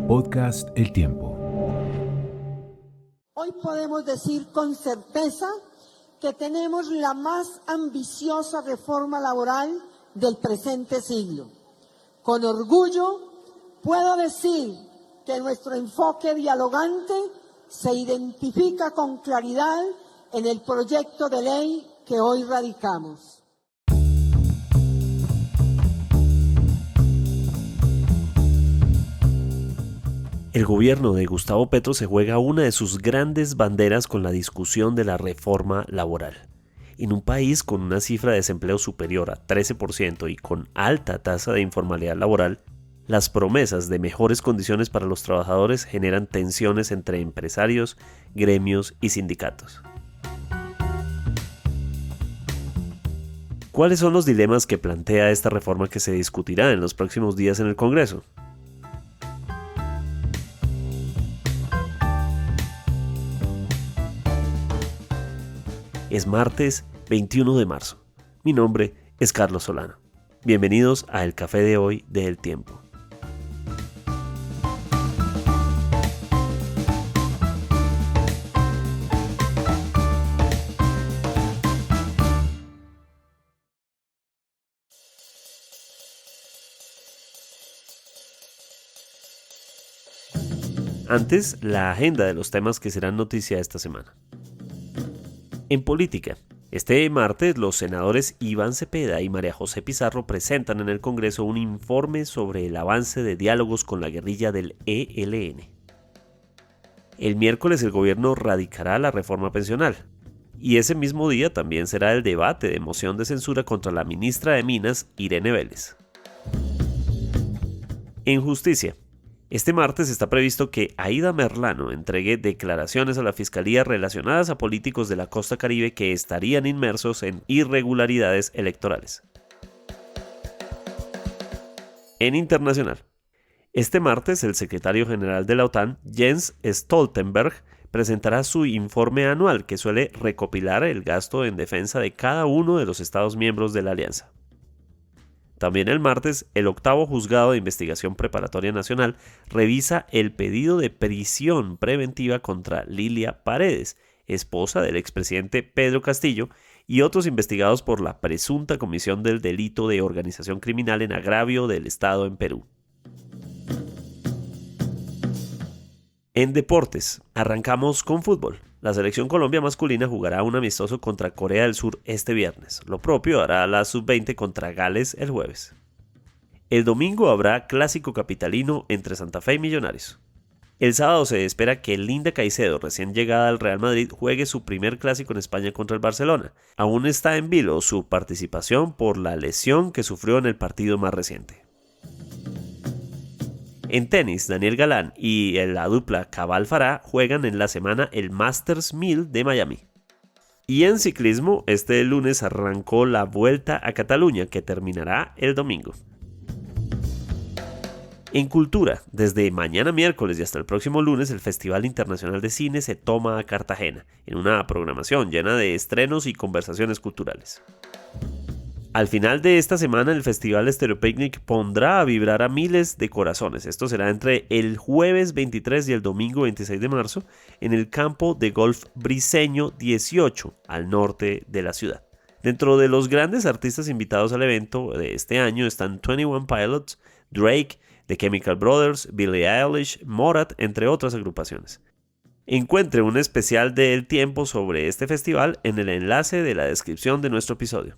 Podcast El Tiempo. Hoy podemos decir con certeza que tenemos la más ambiciosa reforma laboral del presente siglo. Con orgullo puedo decir que nuestro enfoque dialogante se identifica con claridad en el proyecto de ley que hoy radicamos. El gobierno de Gustavo Petro se juega una de sus grandes banderas con la discusión de la reforma laboral. En un país con una cifra de desempleo superior a 13% y con alta tasa de informalidad laboral, las promesas de mejores condiciones para los trabajadores generan tensiones entre empresarios, gremios y sindicatos. ¿Cuáles son los dilemas que plantea esta reforma que se discutirá en los próximos días en el Congreso? Es martes 21 de marzo. Mi nombre es Carlos Solano. Bienvenidos a El Café de hoy de El Tiempo. Antes, la agenda de los temas que serán noticia esta semana. En política, este martes los senadores Iván Cepeda y María José Pizarro presentan en el Congreso un informe sobre el avance de diálogos con la guerrilla del ELN. El miércoles el gobierno radicará la reforma pensional, y ese mismo día también será el debate de moción de censura contra la ministra de Minas, Irene Vélez. En justicia, este martes está previsto que Aida Merlano entregue declaraciones a la Fiscalía relacionadas a políticos de la costa caribe que estarían inmersos en irregularidades electorales. En internacional, este martes el secretario general de la OTAN, Jens Stoltenberg, presentará su informe anual que suele recopilar el gasto en defensa de cada uno de los Estados miembros de la alianza. También el martes, el octavo Juzgado de Investigación Preparatoria Nacional revisa el pedido de prisión preventiva contra Lilia Paredes, esposa del expresidente Pedro Castillo, y otros investigados por la presunta comisión del delito de organización criminal en agravio del Estado en Perú. En deportes, arrancamos con fútbol. La selección Colombia masculina jugará un amistoso contra Corea del Sur este viernes. Lo propio hará la sub-20 contra Gales el jueves. El domingo habrá clásico capitalino entre Santa Fe y Millonarios. El sábado se espera que Linda Caicedo, recién llegada al Real Madrid, juegue su primer clásico en España contra el Barcelona. Aún está en vilo su participación por la lesión que sufrió en el partido más reciente. En tenis, Daniel Galán y la dupla Cabal Farah juegan en la semana el Masters 1000 de Miami. Y en ciclismo, este lunes arrancó la Vuelta a Cataluña, que terminará el domingo. En cultura, desde mañana miércoles y hasta el próximo lunes, el Festival Internacional de Cine se toma a Cartagena, en una programación llena de estrenos y conversaciones culturales. Al final de esta semana, el Festival Estéreo Picnic pondrá a vibrar a miles de corazones. Esto será entre el jueves 23 y el domingo 26 de marzo en el campo de golf Briceño 18, al norte de la ciudad. Dentro de los grandes artistas invitados al evento de este año están 21 Pilots, Drake, The Chemical Brothers, Billie Eilish, Morat, entre otras agrupaciones. Encuentre un especial de El Tiempo sobre este festival en el enlace de la descripción de nuestro episodio.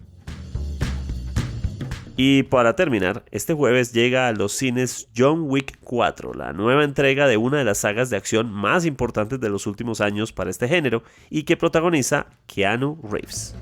Y para terminar, este jueves llega a los cines John Wick 4, la nueva entrega de una de las sagas de acción más importantes de los últimos años para este género y que protagoniza Keanu Reeves.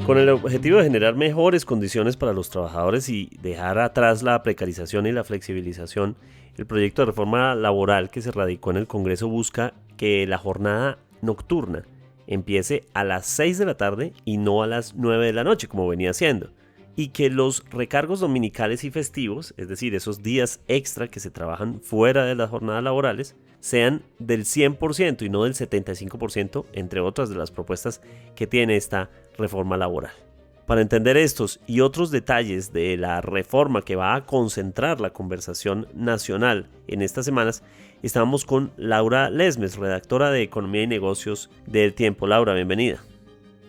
Con el objetivo de generar mejores condiciones para los trabajadores y dejar atrás la precarización y la flexibilización, el proyecto de reforma laboral que se radicó en el Congreso busca que la jornada nocturna empiece a las 6 de la tarde y no a las 9 de la noche, como venía siendo, y que los recargos dominicales y festivos, es decir, esos días extra que se trabajan fuera de las jornadas laborales, sean del 100% y no del 75%, entre otras de las propuestas que tiene esta reforma laboral. Para entender estos y otros detalles de la reforma que va a concentrar la conversación nacional en estas semanas, estamos con Laura Lesmes, redactora de Economía y Negocios de El Tiempo. Laura, bienvenida.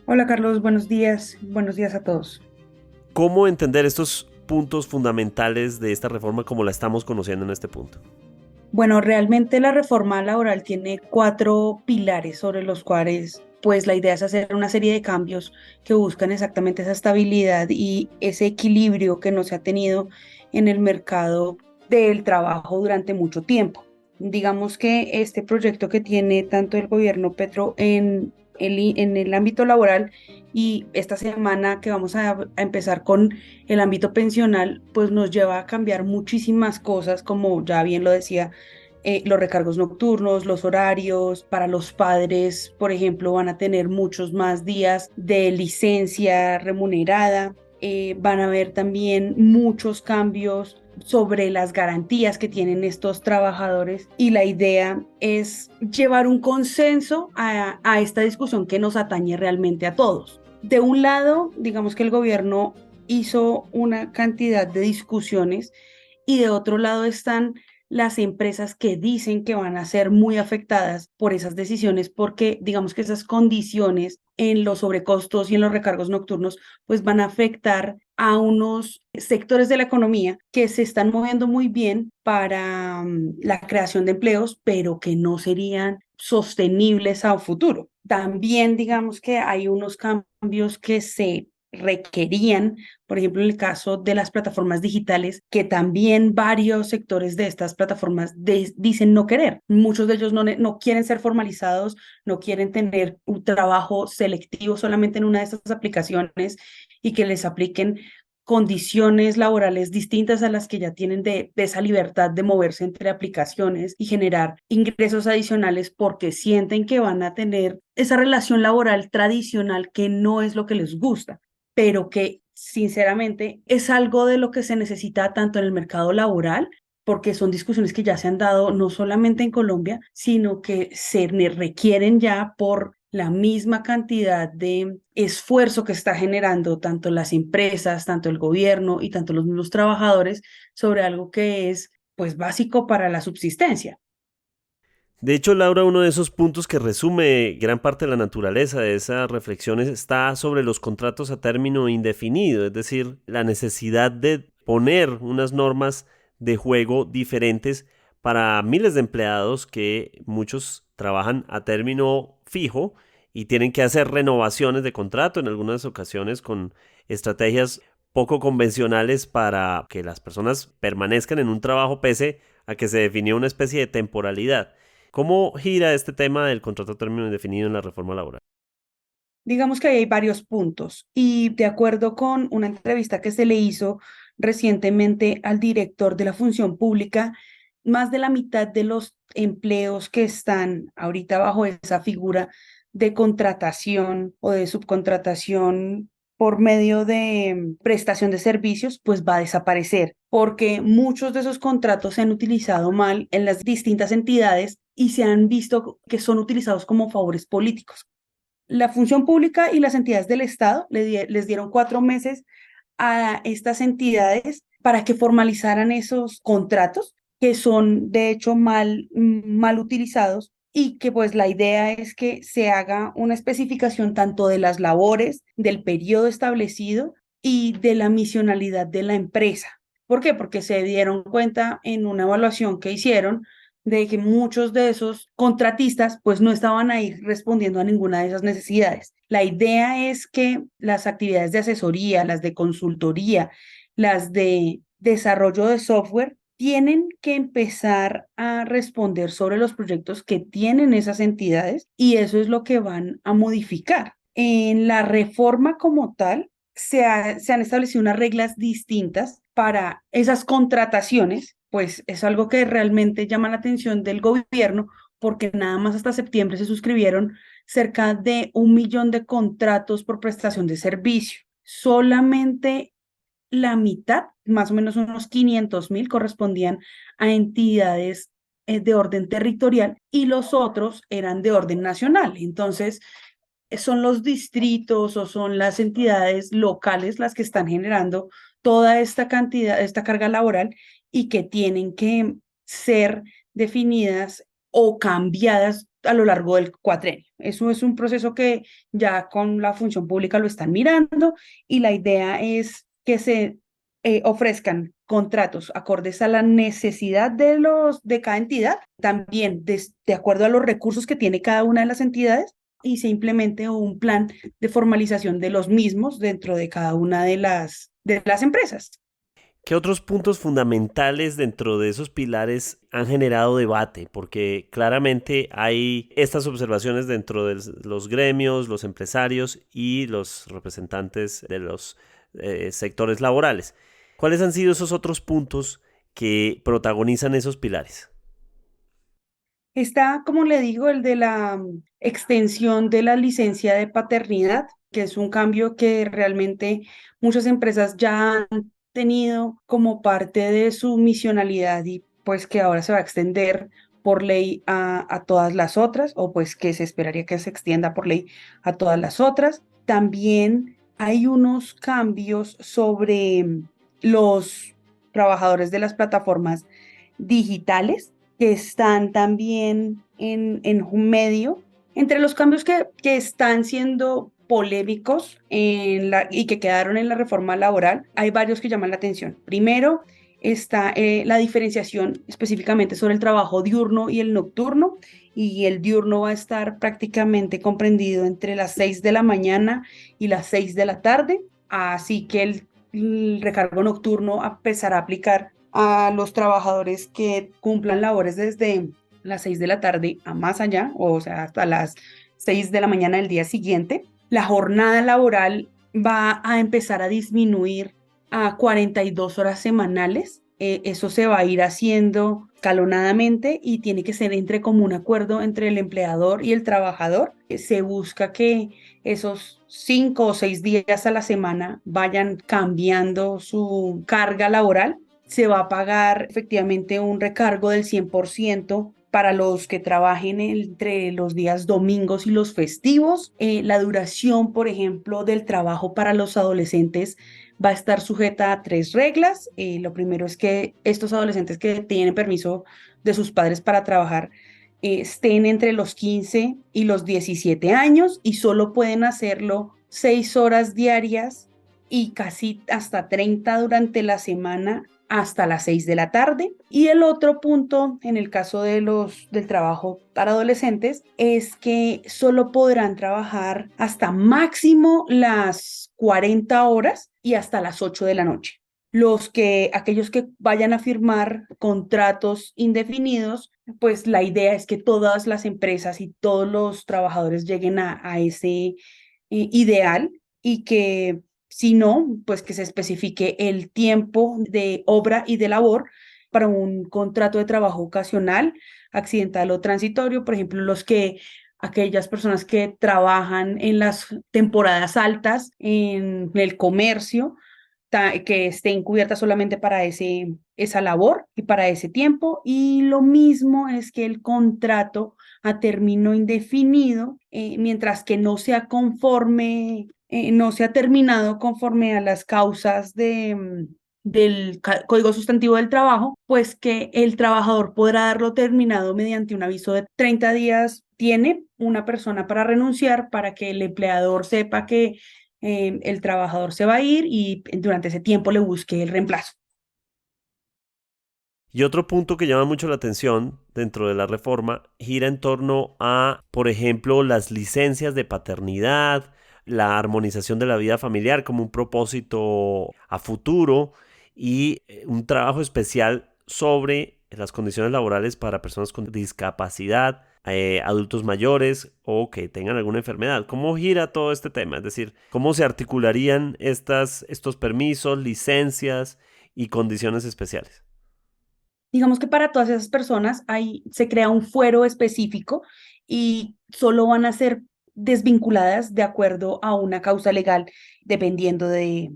Hola Carlos, buenos días a todos. ¿Cómo entender estos puntos fundamentales de esta reforma como la estamos conociendo en este punto? Bueno, realmente la reforma laboral tiene 4 pilares sobre los cuales pues la idea es hacer una serie de cambios que buscan exactamente esa estabilidad y ese equilibrio que no se ha tenido en el mercado del trabajo durante mucho tiempo. Digamos que este proyecto que tiene tanto el gobierno Petro en el ámbito laboral y esta semana que vamos a empezar con el ámbito pensional, pues nos lleva a cambiar muchísimas cosas, como ya bien lo decía, los recargos nocturnos, los horarios para los padres, por ejemplo, van a tener muchos más días de licencia remunerada. Van a haber también muchos cambios sobre las garantías que tienen estos trabajadores y la idea es llevar un consenso a esta discusión que nos atañe realmente a todos. De un lado, digamos que el gobierno hizo una cantidad de discusiones y de otro lado están las empresas que dicen que van a ser muy afectadas por esas decisiones porque digamos que esas condiciones en los sobrecostos y en los recargos nocturnos pues van a afectar a unos sectores de la economía que se están moviendo muy bien para la creación de empleos, pero que no serían sostenibles a futuro. También digamos que hay unos cambios que se requerían, por ejemplo, en el caso de las plataformas digitales, que también varios sectores de estas plataformas dicen no querer. Muchos de ellos no quieren ser formalizados, no quieren tener un trabajo selectivo solamente en una de estas aplicaciones y que les apliquen condiciones laborales distintas a las que ya tienen de esa libertad de moverse entre aplicaciones y generar ingresos adicionales porque sienten que van a tener esa relación laboral tradicional que no es lo que les gusta, pero que sinceramente es algo de lo que se necesita tanto en el mercado laboral, porque son discusiones que ya se han dado no solamente en Colombia, sino que se requieren ya por la misma cantidad de esfuerzo que está generando tanto las empresas, tanto el gobierno y tanto los mismos trabajadores sobre algo que es pues básico para la subsistencia. De hecho, Laura, uno de esos puntos que resume gran parte de la naturaleza de esas reflexiones está sobre los contratos a término indefinido, es decir, la necesidad de poner unas normas de juego diferentes para miles de empleados que muchos trabajan a término fijo y tienen que hacer renovaciones de contrato en algunas ocasiones con estrategias poco convencionales para que las personas permanezcan en un trabajo pese a que se definió una especie de temporalidad. ¿Cómo gira este tema del contrato a término indefinido en la reforma laboral? Digamos que ahí hay varios puntos y de acuerdo con una entrevista que se le hizo recientemente al director de la función pública, más de la mitad de los empleos que están ahorita bajo esa figura de contratación o de subcontratación por medio de prestación de servicios, pues va a desaparecer, porque muchos de esos contratos se han utilizado mal en las distintas entidades y se han visto que son utilizados como favores políticos. La función pública y las entidades del Estado les dieron 4 meses a estas entidades para que formalizaran esos contratos que son de hecho mal utilizados y que pues la idea es que se haga una especificación tanto de las labores, del periodo establecido y de la misionalidad de la empresa. ¿Por qué? Porque se dieron cuenta en una evaluación que hicieron de que muchos de esos contratistas pues no estaban ahí respondiendo a ninguna de esas necesidades. La idea es que las actividades de asesoría, las de consultoría, las de desarrollo de software tienen que empezar a responder sobre los proyectos que tienen esas entidades y eso es lo que van a modificar. En la reforma como tal, se han establecido unas reglas distintas para esas contrataciones, pues es algo que realmente llama la atención del gobierno porque nada más hasta septiembre se suscribieron cerca de 1 millón de contratos por prestación de servicio. Solamente la mitad, más o menos unos 500.000, correspondían a entidades de orden territorial y los otros eran de orden nacional. Entonces, son los distritos o son las entidades locales las que están generando toda esta cantidad, esta carga laboral y que tienen que ser definidas o cambiadas a lo largo del cuatrenio. Eso es un proceso que ya con la función pública lo están mirando y la idea es que se ofrezcan contratos acordes a la necesidad de cada entidad, también de acuerdo a los recursos que tiene cada una de las entidades y se implemente un plan de formalización de los mismos dentro de cada una de las empresas. ¿Qué otros puntos fundamentales dentro de esos pilares han generado debate? Porque claramente hay estas observaciones dentro de los gremios, los empresarios y los representantes de los sectores laborales. ¿Cuáles han sido esos otros puntos que protagonizan esos pilares? Está, como le digo, el de la extensión de la licencia de paternidad, que es un cambio que realmente muchas empresas ya han tenido como parte de su misionalidad y pues que ahora se va a extender por ley a todas las otras, o pues que se esperaría que se extienda por ley a todas las otras. También hay unos cambios sobre los trabajadores de las plataformas digitales que están también en un medio. Entre los cambios que están siendo polémicos y que quedaron en la reforma laboral, hay varios que llaman la atención. Primero, está la diferenciación específicamente sobre el trabajo diurno y el nocturno, y el diurno va a estar prácticamente comprendido entre las 6 de la mañana y las 6 de la tarde, así que el recargo nocturno empezará a aplicar a los trabajadores que cumplan labores desde las 6 de la tarde a más allá, o sea, hasta las 6 de la mañana del día siguiente. La jornada laboral va a empezar a disminuir a 42 horas semanales. Eso se va a ir haciendo escalonadamente y tiene que ser entre común acuerdo entre el empleador y el trabajador. Se busca que esos 5 o 6 días a la semana vayan cambiando su carga laboral. Se va a pagar efectivamente un recargo del 100% para los que trabajen entre los días domingos y los festivos. La duración, por ejemplo, del trabajo para los adolescentes va a estar sujeta a 3 reglas. Lo primero es que estos adolescentes que tienen permiso de sus padres para trabajar estén entre los 15 y los 17 años y solo pueden hacerlo 6 horas diarias y casi hasta 30 durante la semana hasta las 6 de la tarde. Y el otro punto, en el caso del trabajo para adolescentes, es que solo podrán trabajar hasta máximo las 40 horas y hasta las 8 de la noche. Aquellos que vayan a firmar contratos indefinidos, pues la idea es que todas las empresas y todos los trabajadores lleguen a ese ideal y que si no, pues que se especifique el tiempo de obra y de labor para un contrato de trabajo ocasional, accidental o transitorio, por ejemplo, aquellas personas que trabajan en las temporadas altas en el comercio, que estén cubiertas solamente para esa labor y para ese tiempo. Y lo mismo es que el contrato a término indefinido, mientras que no sea no se ha terminado conforme a las causas del Código Sustantivo del Trabajo, pues que el trabajador podrá darlo terminado mediante un aviso de 30 días. Tiene una persona para renunciar para que el empleador sepa que el trabajador se va a ir y durante ese tiempo le busque el reemplazo. Y otro punto que llama mucho la atención dentro de la reforma gira en torno a, por ejemplo, las licencias de paternidad, la armonización de la vida familiar como un propósito a futuro y un trabajo especial sobre las condiciones laborales para personas con discapacidad, adultos mayores o que tengan alguna enfermedad. ¿Cómo gira todo este tema? Es decir, ¿cómo se articularían estos permisos, licencias y condiciones especiales? Digamos que para todas esas personas se crea un fuero específico y solo van a ser desvinculadas de acuerdo a una causa legal, dependiendo de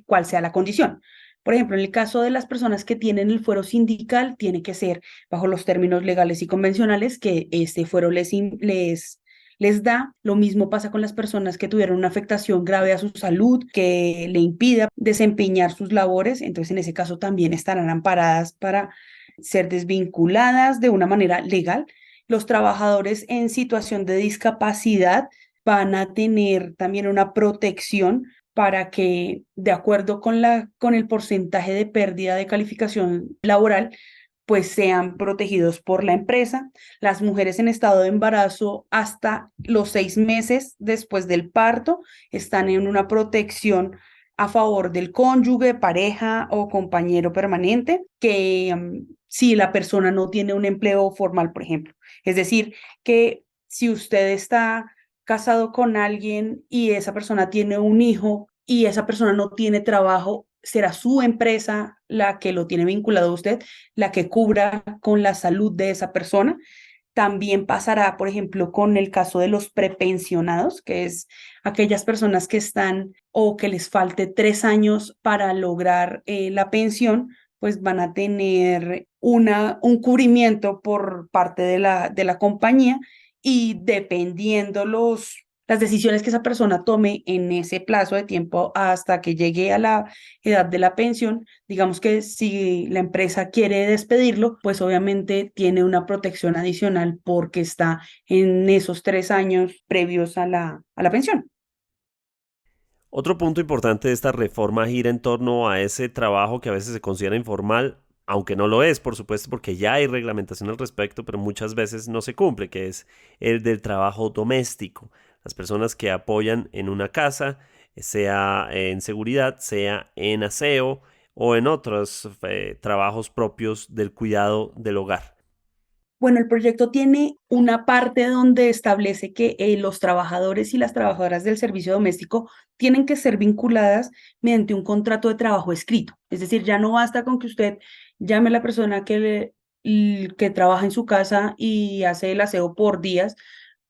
cuál sea la condición. Por ejemplo, en el caso de las personas que tienen el fuero sindical, tiene que ser bajo los términos legales y convencionales que este fuero les les da. Lo mismo pasa con las personas que tuvieron una afectación grave a su salud que le impida desempeñar sus labores. Entonces, en ese caso también estarán amparadas para ser desvinculadas de una manera legal. Los trabajadores en situación de discapacidad van a tener también una protección para que, de acuerdo con el porcentaje de pérdida de calificación laboral, pues sean protegidos por la empresa. Las mujeres en estado de embarazo hasta los 6 meses después del parto están en una protección a favor del cónyuge, pareja o compañero permanente, que si la persona no tiene un empleo formal, por ejemplo. Es decir, que si usted está casado con alguien y esa persona tiene un hijo y esa persona no tiene trabajo, será su empresa la que lo tiene vinculado a usted, la que cubra con la salud de esa persona. También pasará, por ejemplo, con el caso de los prepensionados, que es aquellas personas que están o que les falte 3 años para lograr la pensión, pues van a tener un cubrimiento por parte de la compañía, y dependiendo las decisiones que esa persona tome en ese plazo de tiempo hasta que llegue a la edad de la pensión, digamos que si la empresa quiere despedirlo, pues obviamente tiene una protección adicional porque está en esos 3 años previos a la pensión. Otro punto importante de esta reforma gira en torno a ese trabajo que a veces se considera informal, aunque no lo es, por supuesto, porque ya hay reglamentación al respecto, pero muchas veces no se cumple, que es el del trabajo doméstico. Las personas que apoyan en una casa, sea en seguridad, sea en aseo o en otros trabajos propios del cuidado del hogar. Bueno, el proyecto tiene una parte donde establece que los trabajadores y las trabajadoras del servicio doméstico tienen que ser vinculadas mediante un contrato de trabajo escrito. Es decir, ya no basta con que usted llame a la persona que trabaja en su casa y hace el aseo por días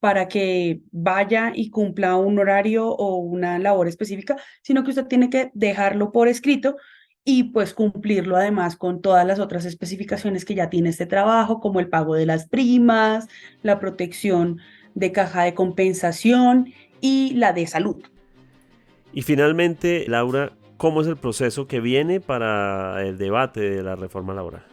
para que vaya y cumpla un horario o una labor específica, sino que usted tiene que dejarlo por escrito y pues cumplirlo además con todas las otras especificaciones que ya tiene este trabajo, como el pago de las primas, la protección de caja de compensación y la de salud. Y finalmente, Laura, ¿cómo es el proceso que viene para el debate de la reforma laboral?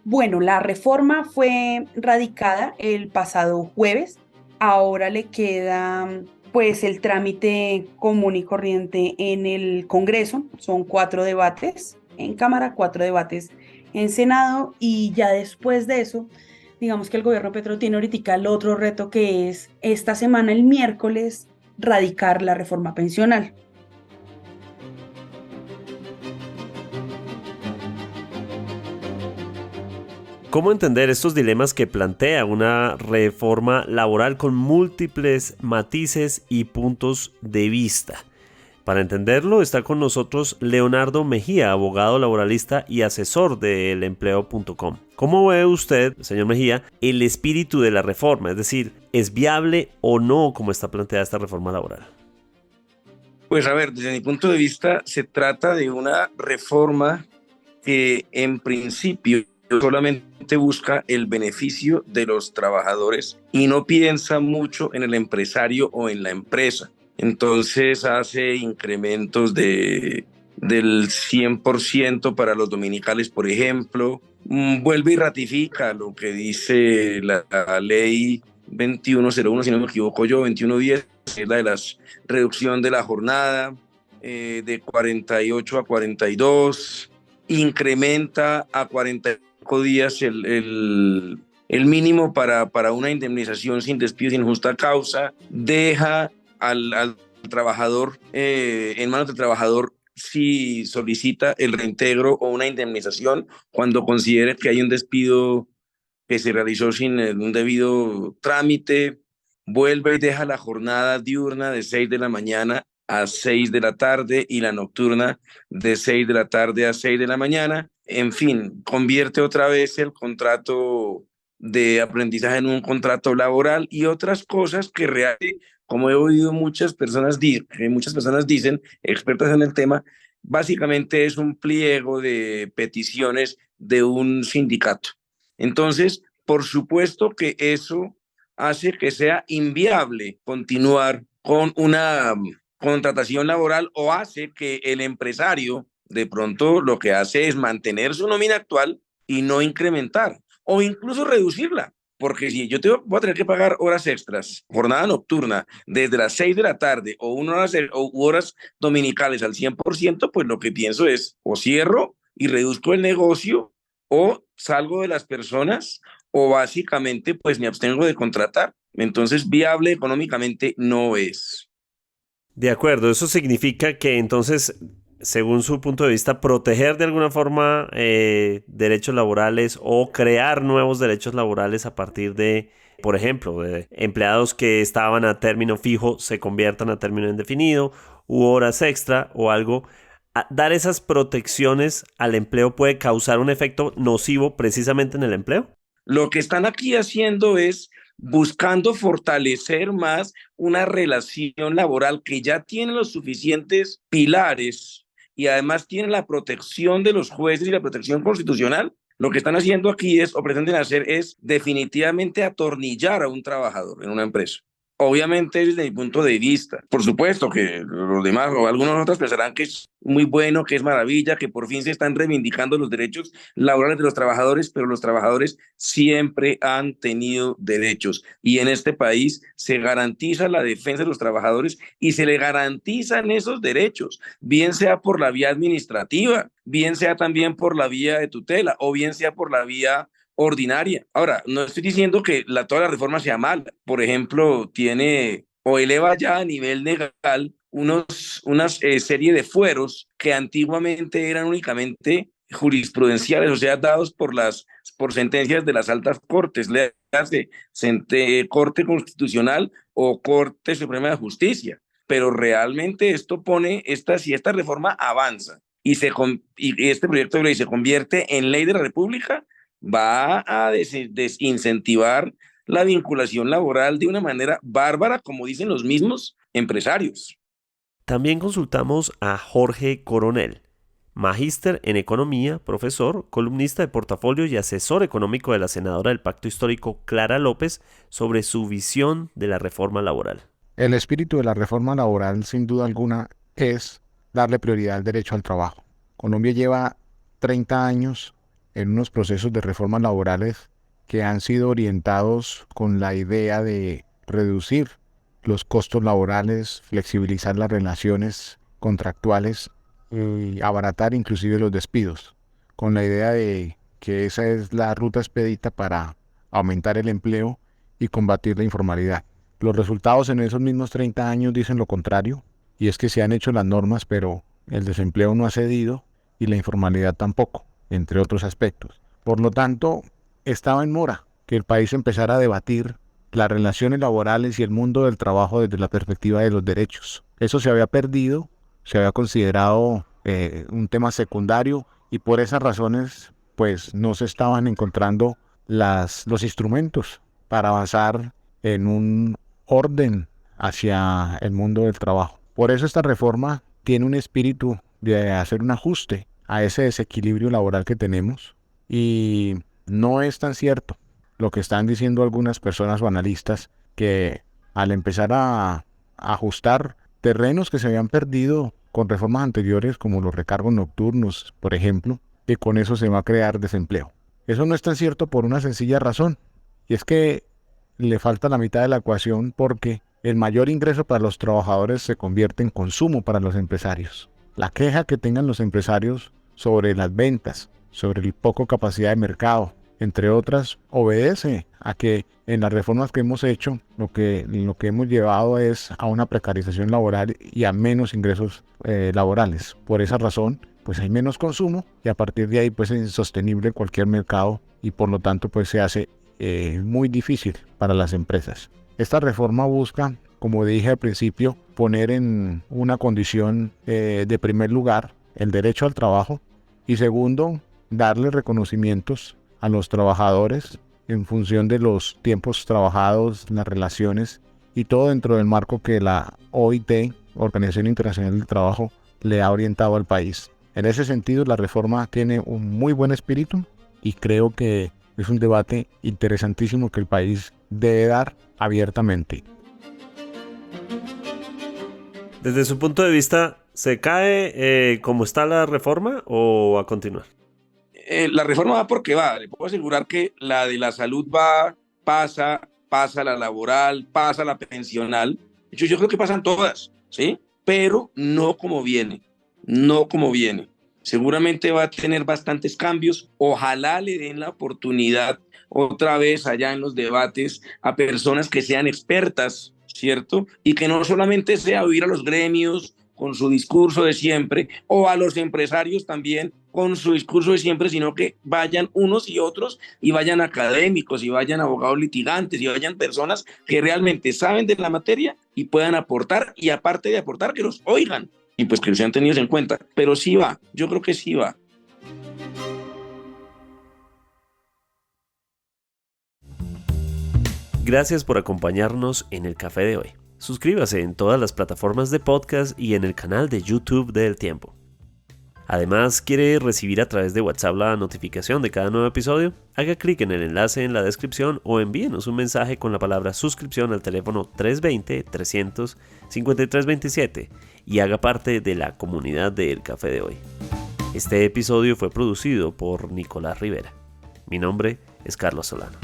Bueno, la reforma fue radicada el pasado jueves. Ahora le queda pues el trámite común y corriente en el Congreso. Son 4 debates en Cámara, 4 debates en Senado, y ya después de eso, digamos que el gobierno Petro tiene ahorita el otro reto, que es esta semana, el miércoles, radicar la reforma pensional. ¿Cómo entender estos dilemas que plantea una reforma laboral con múltiples matices y puntos de vista? Para entenderlo, está con nosotros Leonardo Mejía, abogado laboralista y asesor de elempleo.com. ¿Cómo ve usted, señor Mejía, el espíritu de la reforma? Es decir, ¿es viable o no como está planteada esta reforma laboral? Pues a ver, desde mi punto de vista, se trata de una reforma que en principio solamente busca el beneficio de los trabajadores y no piensa mucho en el empresario o en la empresa. Entonces hace incrementos del 100% para los dominicales, por ejemplo. Vuelve y ratifica lo que dice la ley 2101, si no me equivoco yo, 2110, que es la de la reducción de la jornada de 48 a 42, incrementa a 45 días el mínimo para una indemnización sin despido sin justa causa, deja al trabajador en manos del trabajador si solicita el reintegro o una indemnización cuando considere que hay un despido que se realizó sin un debido trámite. Vuelve y deja la jornada diurna de 6 de la mañana a 6 de la tarde y la nocturna de 6 de la tarde a 6 de la mañana. En fin, convierte otra vez el contrato de aprendizaje en un contrato laboral y otras cosas que realmente, como he oído muchas personas dicen, expertas en el tema, básicamente es un pliego de peticiones de un sindicato. Entonces, por supuesto que eso hace que sea inviable continuar con una contratación laboral o hace que el empresario de pronto lo que hace es mantener su nómina actual y no incrementar o incluso reducirla. Porque si yo voy a tener que pagar horas extras, jornada nocturna, desde las 6 de la tarde o horas dominicales al 100%, pues lo que pienso es o cierro y reduzco el negocio o salgo de las personas o básicamente pues me abstengo de contratar. Entonces viable económicamente no es. De acuerdo, eso significa que entonces, según su punto de vista, proteger de alguna forma derechos laborales o crear nuevos derechos laborales a partir de, por ejemplo, de empleados que estaban a término fijo se conviertan a término indefinido u horas extra o algo. Dar esas protecciones al empleo puede causar un efecto nocivo precisamente en el empleo. Lo que están aquí haciendo es buscando fortalecer más una relación laboral que ya tiene los suficientes pilares y además tiene la protección de los jueces y la protección constitucional. Lo que están haciendo aquí es, o pretenden hacer, es definitivamente atornillar a un trabajador en una empresa. Obviamente desde mi punto de vista. Por supuesto que los demás o algunos otros pensarán que es muy bueno, que es maravilla, que por fin se están reivindicando los derechos laborales de los trabajadores, pero los trabajadores siempre han tenido derechos y en este país se garantiza la defensa de los trabajadores y se le garantizan esos derechos, bien sea por la vía administrativa, bien sea también por la vía de tutela o bien sea por la vía ordinaria. Ahora, no estoy diciendo que toda la reforma sea mala. Por ejemplo, tiene o eleva ya a nivel legal una serie de fueros que antiguamente eran únicamente jurisprudenciales, o sea, dados por sentencias de las altas cortes, le hace Corte Constitucional o Corte Suprema de Justicia. Pero realmente esto pone, si esta reforma avanza y este proyecto de ley se convierte en ley de la República, va a desincentivar la vinculación laboral de una manera bárbara, como dicen los mismos empresarios. También consultamos a Jorge Coronel, magíster en economía, profesor, columnista de Portafolio y asesor económico de la senadora del Pacto Histórico Clara López, sobre su visión de la reforma laboral. El espíritu de la reforma laboral, sin duda alguna, es darle prioridad al derecho al trabajo. Colombia lleva 30 años en unos procesos de reformas laborales que han sido orientados con la idea de reducir los costos laborales, flexibilizar las relaciones contractuales y abaratar inclusive los despidos, con la idea de que esa es la ruta expedita para aumentar el empleo y combatir la informalidad. Los resultados en esos mismos 30 años dicen lo contrario, y es que se han hecho las normas, pero el desempleo no ha cedido y la informalidad tampoco, entre otros aspectos. Por lo tanto, estaba en mora que el país empezara a debatir las relaciones laborales y el mundo del trabajo desde la perspectiva de los derechos. Eso se había perdido, se había considerado un tema secundario y por esas razones pues no se estaban encontrando los instrumentos para avanzar en un orden hacia el mundo del trabajo. Por eso esta reforma tiene un espíritu de hacer un ajuste a ese desequilibrio laboral que tenemos y no es tan cierto lo que están diciendo algunas personas o analistas, que al empezar a ajustar terrenos que se habían perdido con reformas anteriores como los recargos nocturnos, por ejemplo, que con eso se va a crear desempleo. Eso no es tan cierto por una sencilla razón, y es que le falta la mitad de la ecuación porque el mayor ingreso para los trabajadores se convierte en consumo para los empresarios. La queja que tengan los empresarios sobre las ventas, sobre el poco capacidad de mercado, entre otras, obedece a que en las reformas que hemos hecho, lo que hemos llevado es a una precarización laboral y a menos ingresos laborales. Por esa razón, pues hay menos consumo y a partir de ahí pues es insostenible cualquier mercado y por lo tanto pues se hace muy difícil para las empresas. Esta reforma busca, como dije al principio, poner en una condición de primer lugar el derecho al trabajo y segundo, darle reconocimientos a los trabajadores en función de los tiempos trabajados, las relaciones y todo dentro del marco que la OIT, Organización Internacional del Trabajo, le ha orientado al país. En ese sentido, la reforma tiene un muy buen espíritu y creo que Es un debate interesantísimo que el país debe dar abiertamente. Desde su punto de vista, ¿se cae como está la reforma o a continuar? La reforma va porque va. Le puedo asegurar que la de la salud pasa la laboral, pasa la pensional. De hecho, yo creo que pasan todas, ¿sí? Pero no como viene, no como viene. Seguramente va a tener bastantes cambios. Ojalá le den la oportunidad otra vez allá en los debates a personas que sean expertas, ¿cierto? Y que no solamente sea oír a los gremios con su discurso de siempre, o a los empresarios también con su discurso de siempre, sino que vayan unos y otros, y vayan académicos, y vayan abogados litigantes, y vayan personas que realmente saben de la materia y puedan aportar, y aparte de aportar, que los oigan, y pues que sean tenidos en cuenta. Pero sí va, yo creo que sí va. Gracias por acompañarnos en el café de hoy. Suscríbase en todas las plataformas de podcast y en el canal de YouTube de El Tiempo. Además, ¿quiere recibir a través de WhatsApp la notificación de cada nuevo episodio? Haga clic en el enlace en la descripción o envíenos un mensaje con la palabra suscripción al teléfono 320-300-5327 y haga parte de la comunidad de El Café de Hoy. Este episodio fue producido por Nicolás Rivera. Mi nombre es Carlos Solano.